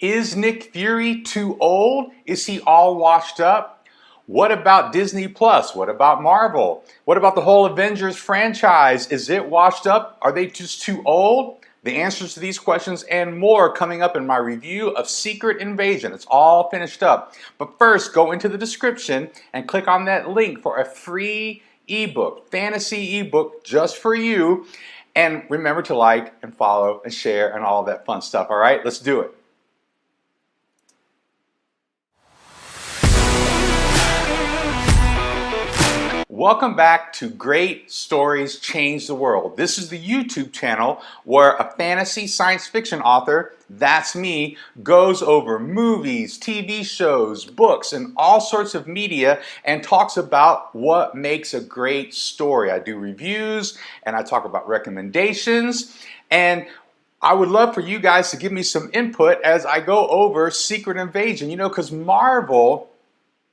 Is Nick Fury too old? Is he all washed up? What about Disney Plus? What about Marvel? What about the whole Avengers franchise? Is it washed up? Are they just too old? The answers to these questions and more coming up in my review of Secret Invasion. It's all finished up. But first, go into the description and click on that link for a free ebook, fantasy ebook just for you. And remember to like and follow and share and all that fun stuff. All right, let's do it. Welcome back to Great Stories Change the World. This is the YouTube channel where a fantasy science fiction author, that's me, goes over movies, TV shows, books, and all sorts of media and talks about what makes a great story. I do reviews and I talk about recommendations, and I would love for you guys to give me some input as I go over Secret Invasion, because Marvel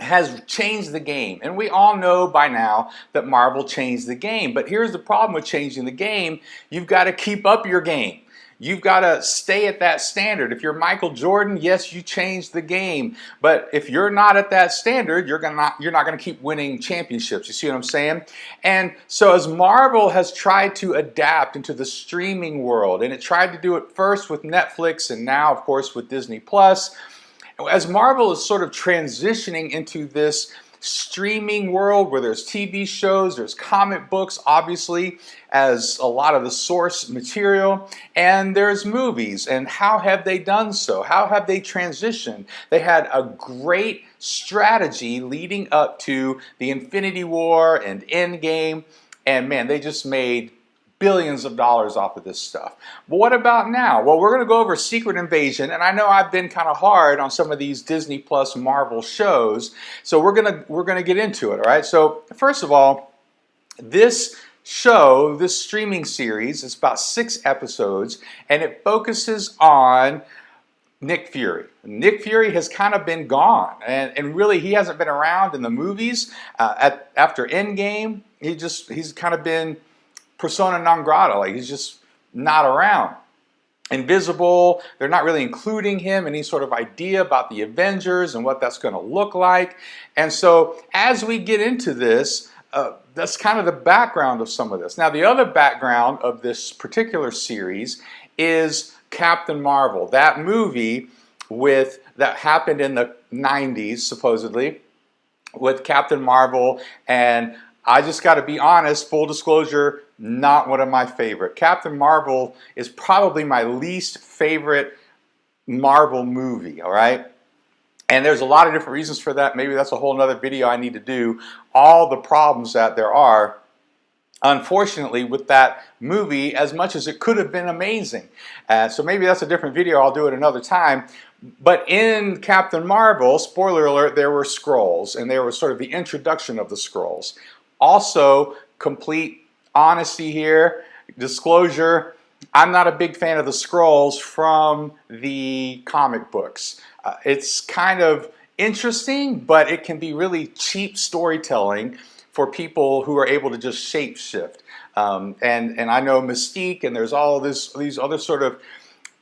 has changed the game, and we all know by now that Marvel changed the game. But here's the problem with changing the game: you've got to keep up your game. You've got to stay at that standard. If you're Michael Jordan, yes, you changed the game, but if you're not at that standard, you're not going to keep winning championships. You see what I'm saying? And so as Marvel has tried to adapt into the streaming world, and it tried to do it first with Netflix and now, of course, with Disney Plus. As Marvel is sort of transitioning into this streaming world where there's TV shows, there's comic books, obviously, as a lot of the source material, and there's movies. And how have they done so? How have they transitioned? They had a great strategy leading up to the Infinity War and Endgame, and man, they just made billions of dollars off of this stuff. But what about now? Well, we're going to go over Secret Invasion, and I know I've been kind of hard on some of these Disney Plus Marvel shows, so we're going to get into it, all right? So, first of all, this show, this streaming series, is about 6 episodes, and it focuses on Nick Fury. Nick Fury has kind of been gone, and really he hasn't been around in the movies. After Endgame, he's kind of been persona non grata, like he's just not around. Invisible, they're not really including him in any sort of idea about the Avengers and what that's going to look like. And so as we get into this, that's kind of the background of some of this. Now, the other background of this particular series is Captain Marvel, that movie that happened in the 90s, supposedly, with Captain Marvel. And I just got to be honest, full disclosure, not one of my favorite. Captain Marvel is probably my least favorite Marvel movie, all right? And there's a lot of different reasons for that. Maybe that's a whole nother video I need to do, all the problems that there are, unfortunately, with that movie, as much as it could have been amazing. So maybe that's a different video. I'll do it another time. But in Captain Marvel, spoiler alert, there were Skrulls, and they were sort of the introduction of the Skrulls. Also, complete honesty here, disclosure, I'm not a big fan of the Skrulls from the comic books. It's kind of interesting, but it can be really cheap storytelling for people who are able to just shapeshift. And I know Mystique, and there's all these other sort of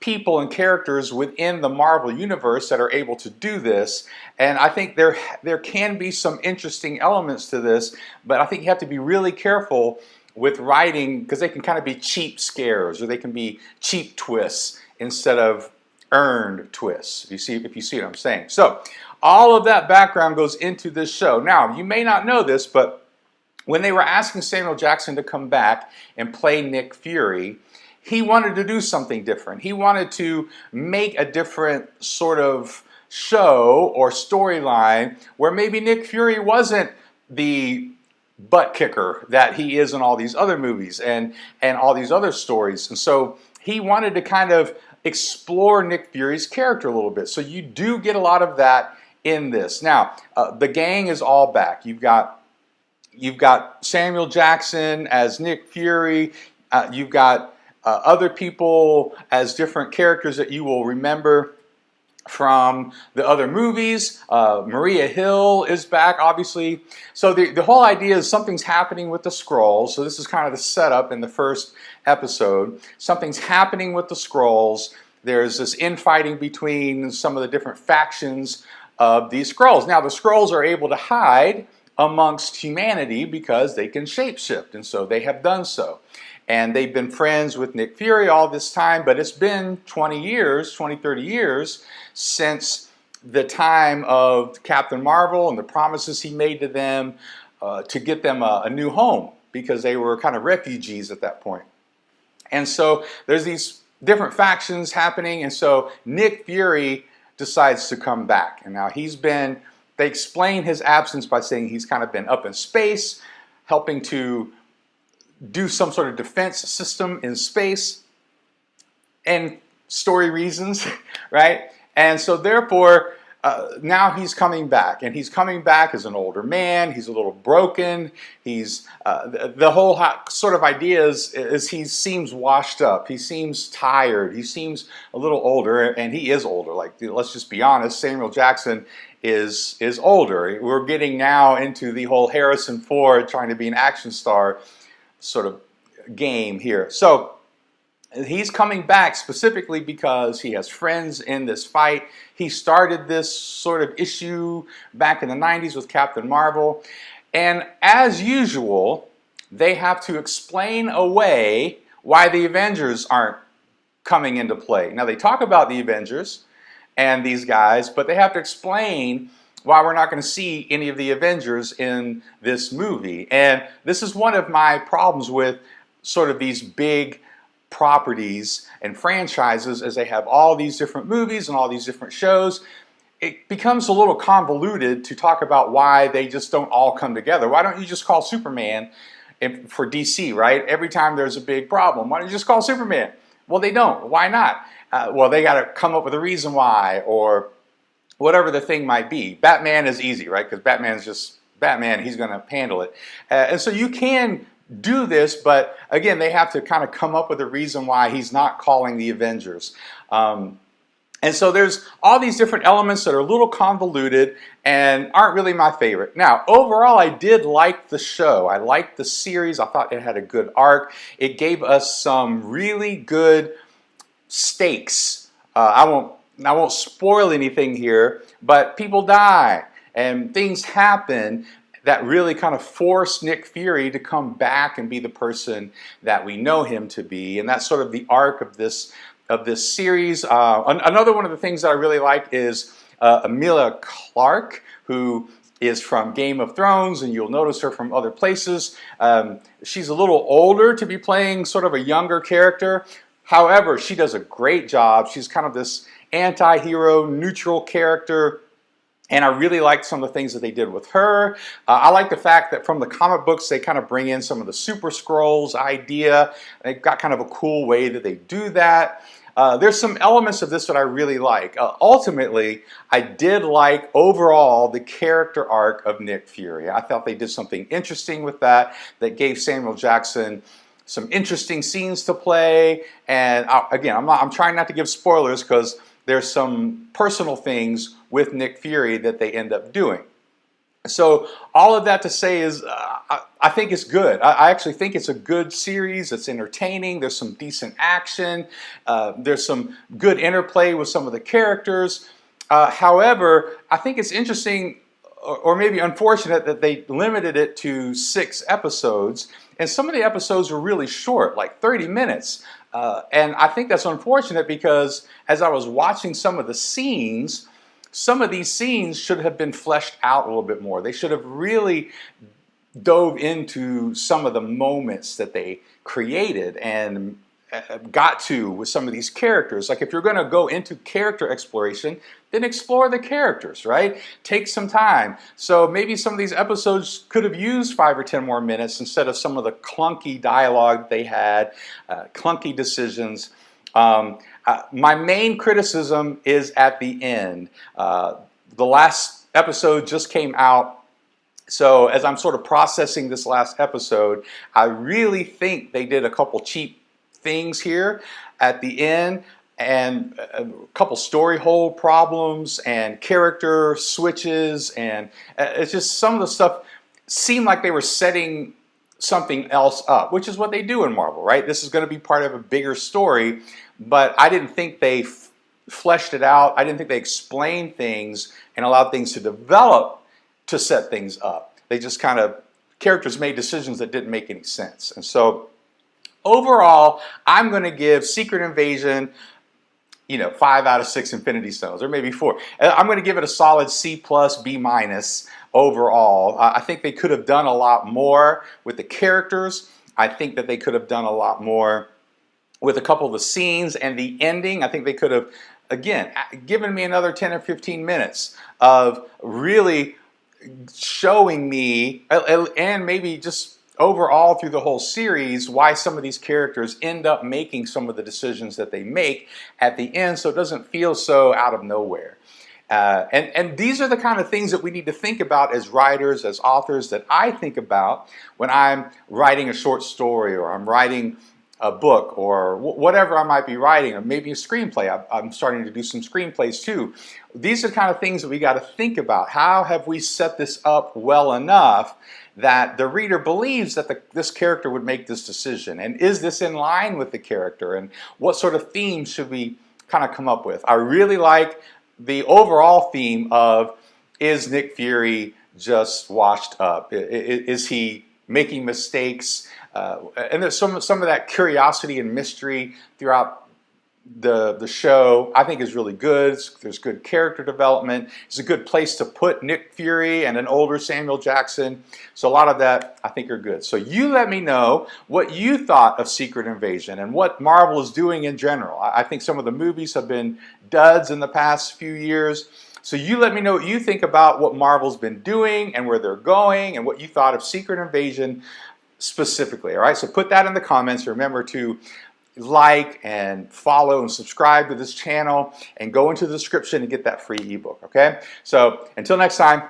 people and characters within the Marvel universe that are able to do this, and I think there can be some interesting elements to this, but I think you have to be really careful with writing, because they can kind of be cheap scares, or they can be cheap twists instead of earned twists, if you see what I'm saying. So all of that background goes into this show. Now, you may not know this, but when they were asking Samuel Jackson to come back and play Nick Fury, he wanted to do something different. He wanted to make a different sort of show or storyline where maybe Nick Fury wasn't the butt kicker that he is in all these other movies and all these other stories. And so he wanted to kind of explore Nick Fury's character a little bit. So you do get a lot of that in this. Now, the gang is all back. You've got Samuel Jackson as Nick Fury. You've got other people as different characters that you will remember from the other movies. Maria Hill is back, obviously. So the whole idea is something's happening with the Skrulls. So this is kind of the setup in the first episode. Something's happening with the Skrulls. there's this infighting between some of the different factions of these Skrulls. Now, the Skrulls are able to hide amongst humanity because they can shapeshift, and so they have done so. And they've been friends with Nick Fury all this time, but it's been 20 years, 20, 30 years since the time of Captain Marvel and the promises he made to them to get them a new home, because they were kind of refugees at that point. And so there's these different factions happening, and so Nick Fury decides to come back. And now they explain his absence by saying he's kind of been up in space, helping to do some sort of defense system in space, and story reasons, right? And so therefore, now he's coming back, and he's coming back as an older man. He's a little broken. He's the whole sort of idea is he seems washed up. He seems tired. He seems a little older, and he is older. Like, let's just be honest, Samuel Jackson is older. We're getting now into the whole Harrison Ford trying to be an action star sort of game here. So he's coming back specifically because he has friends in this fight. He started this sort of issue back in the 90s with Captain Marvel. And as usual, they have to explain away why the Avengers aren't coming into play. Now, they talk about the Avengers and these guys, but they have to explain why we're not going to see any of the Avengers in this movie. And this is one of my problems with sort of these big properties and franchises, as they have all these different movies and all these different shows. It becomes a little convoluted to talk about why they just don't all come together. Why don't you just call Superman for DC, right? Every time there's a big problem, why don't you just call Superman? Well, they don't. Why not? Well, they got to come up with a reason why, or whatever the thing might be. Batman is easy, right? Because Batman's just Batman. He's going to handle it. And so you can do this, but again, they have to kind of come up with a reason why he's not calling the Avengers. And so there's all these different elements that are a little convoluted and aren't really my favorite. Now, overall, I did like the show. I liked the series. I thought it had a good arc. It gave us some really good stakes. I won't spoil anything here, but people die and things happen that really kind of forced Nick Fury to come back and be the person that we know him to be. And that's sort of the arc of this series. Another one of the things that I really like is Emilia Clarke, who is from Game of Thrones, and you'll notice her from other places. She's a little older to be playing sort of a younger character. However, she does a great job. She's kind of this anti-hero, neutral character, and I really liked some of the things that they did with her. I like the fact that from the comic books, they kind of bring in some of the Super Skrulls idea. They've got kind of a cool way that they do that. There's some elements of this that I really like. Ultimately, I did like overall the character arc of Nick Fury. I thought they did something interesting with that gave Samuel Jackson some interesting scenes to play. And again, I'm trying not to give spoilers because there's some personal things with Nick Fury that they end up doing. So all of that to say is I think it's good. I actually think it's a good series. It's entertaining. There's some decent action. There's some good interplay with some of the characters. However, I think it's interesting or maybe unfortunate that they limited it to 6 episodes. And some of the episodes were really short, like 30 minutes. And I think that's unfortunate because as I was watching some of the scenes, some of these scenes should have been fleshed out a little bit more. They should have really dove into some of the moments that they created and got to with some of these characters. Like if you're going to go into character exploration, then explore the characters, right? Take some time. So maybe some of these episodes could have used 5 or 10 more minutes instead of some of the clunky dialogue they had, clunky decisions. My main criticism is at the end. The last episode just came out. So as I'm sort of processing this last episode, I really think they did a couple cheap things here at the end, and a couple story hole problems and character switches, and it's just some of the stuff seemed like they were setting something else up, which is what they do in Marvel, right? This is going to be part of a bigger story, but I didn't think they fleshed it out. I didn't think they explained things and allowed things to develop to set things up. They just kind of, characters made decisions that didn't make any sense. And so overall, I'm going to give Secret Invasion, 5 out of 6 Infinity Stones, or maybe 4. I'm going to give it a solid C plus, B minus overall. I think they could have done a lot more with the characters. I think that they could have done a lot more with a couple of the scenes and the ending. I think they could have, again, given me another 10 or 15 minutes of really showing me, and maybe just overall through the whole series, why some of these characters end up making some of the decisions that they make at the end, so it doesn't feel so out of nowhere. And these are the kind of things that we need to think about as writers, as authors, that I think about when I'm writing a short story, or I'm writing a book, or whatever I might be writing, or maybe a screenplay. I'm starting to do some screenplays too. These are the kind of things that we got to think about. How have we set this up well enough that the reader believes that this character would make this decision? And is this in line with the character? And what sort of themes should we kind of come up with? I really like the overall theme of, is Nick Fury just washed up? Is he making mistakes? And there's some of that curiosity and mystery throughout the show. I think is really good. There's good character development. It's a good place to put Nick Fury and an older Samuel Jackson. So a lot of that I think are good. So you let me know what you thought of Secret Invasion and what Marvel is doing in general. I think some of the movies have been duds in the past few years. So you let me know what you think about what Marvel's been doing and where they're going, and what you thought of Secret Invasion specifically. All right, so put that in the comments. Remember to like and follow and subscribe to this channel, and go into the description and get that free ebook. Okay, so until next time,